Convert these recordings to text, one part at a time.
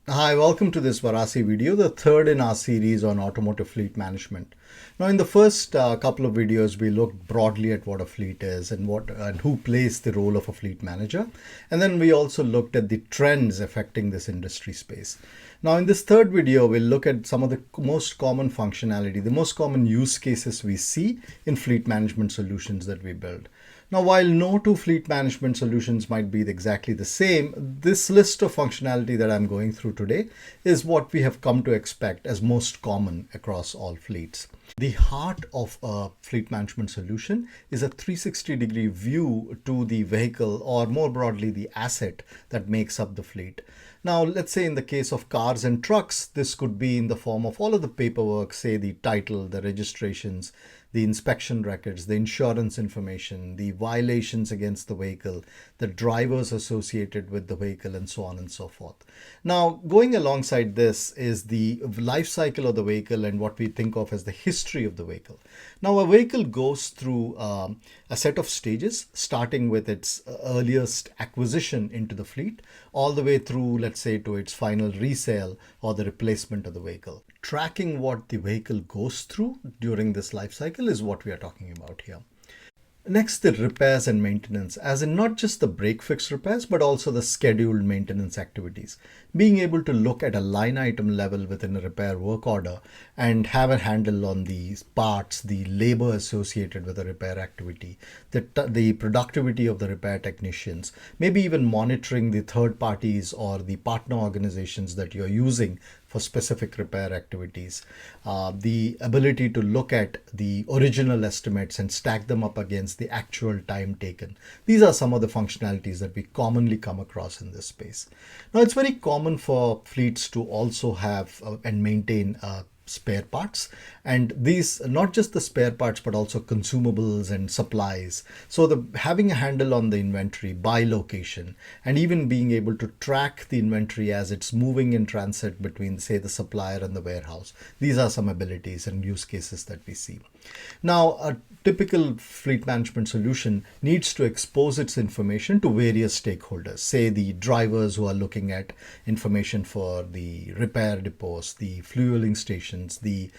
Hi, welcome to this Varasi video, the third in our series on automotive fleet management. Now, in the first couple of videos, we looked broadly at what a fleet is and who plays the role of a fleet manager. And then we also looked at the trends affecting this industry space. Now, in this third video, we'll look at some of the most common functionality, the most common use cases we see in fleet management solutions that we build. Now, while no two fleet management solutions might be exactly the same, this list of functionality that I'm going through today is what we have come to expect as most common across all fleets. The heart of a fleet management solution is a 360-degree view to the vehicle, or more broadly, the asset that makes up the fleet. Now, let's say in the case of cars and trucks, this could be in the form of all of the paperwork, say the title, the registrations, the inspection records, the insurance information, the violations against the vehicle, the drivers associated with the vehicle, and so on and so forth. Now, going alongside this is the life cycle of the vehicle and what we think of as the history of the vehicle. Now, a vehicle goes through a set of stages, starting with its earliest acquisition into the fleet, all the way through, let's say, to its final resale or the replacement of the vehicle. Tracking what the vehicle goes through during this life cycle is what we are talking about here. Next, the repairs and maintenance, as in not just the break fix repairs, but also the scheduled maintenance activities. Being able to look at a line item level within a repair work order and have a handle on these parts, the labor associated with the repair activity, the productivity of the repair technicians, maybe even monitoring the third parties or the partner organizations that you're using for specific repair activities, the ability to look at the original estimates and stack them up against the actual time taken. These are some of the functionalities that we commonly come across in this space. Now, it's very common for fleets to also have and maintain spare parts, and these not just the spare parts but also consumables and supplies. So the having a handle on the inventory by location and even being able to track the inventory as it's moving in transit between, say, the supplier and the warehouse, these are some abilities and use cases that we see. Now, a typical fleet management solution needs to expose its information to various stakeholders, say the drivers who are looking at information for the repair depots, the fueling stations, the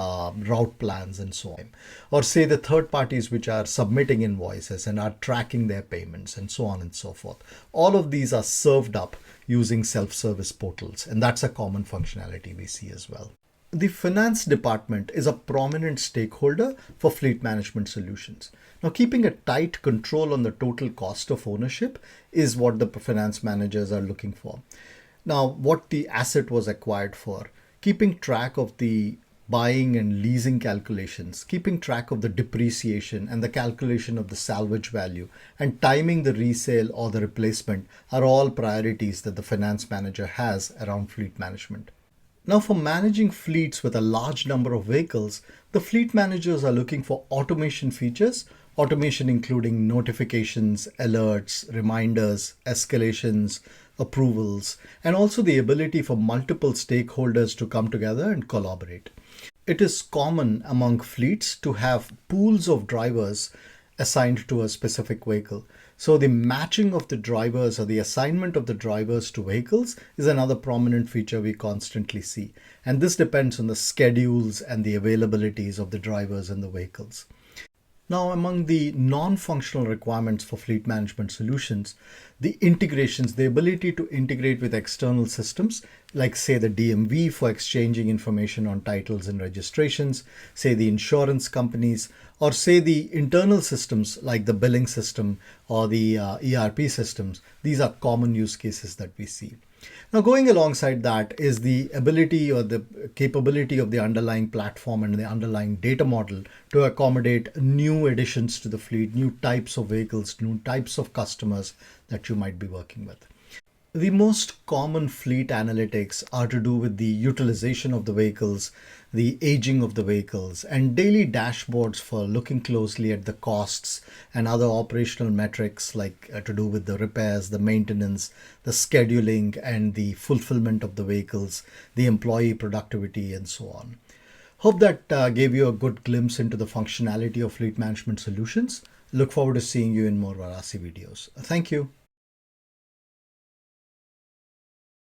route plans, and so on. Or say the third parties which are submitting invoices and are tracking their payments, and so on and so forth. All of these are served up using self-service portals, and that's a common functionality we see as well. The finance department is a prominent stakeholder for fleet management solutions. Now, keeping a tight control on the total cost of ownership is what the finance managers are looking for. Now, what the asset was acquired for, keeping track of the buying and leasing calculations, keeping track of the depreciation and the calculation of the salvage value, and timing the resale or the replacement are all priorities that the finance manager has around fleet management. Now, for managing fleets with a large number of vehicles, the fleet managers are looking for automation features, automation including notifications, alerts, reminders, escalations, approvals, and also the ability for multiple stakeholders to come together and collaborate. It is common among fleets to have pools of drivers assigned to a specific vehicle. So the matching of the drivers or the assignment of the drivers to vehicles is another prominent feature we constantly see. And this depends on the schedules and the availabilities of the drivers and the vehicles. Now, among the non-functional requirements for fleet management solutions, the integrations, the ability to integrate with external systems, like say the DMV for exchanging information on titles and registrations, say the insurance companies, or say the internal systems like the billing system or the ERP systems. These are common use cases that we see. Now, going alongside that is the ability or the capability of the underlying platform and the underlying data model to accommodate new additions to the fleet, new types of vehicles, new types of customers that you might be working with. The most common fleet analytics are to do with the utilization of the vehicles, the aging of the vehicles, and daily dashboards for looking closely at the costs and other operational metrics like to do with the repairs, the maintenance, the scheduling, and the fulfillment of the vehicles, the employee productivity, and so on. Hope that gave you a good glimpse into the functionality of fleet management solutions. Look forward to seeing you in more Varasi videos. Thank you.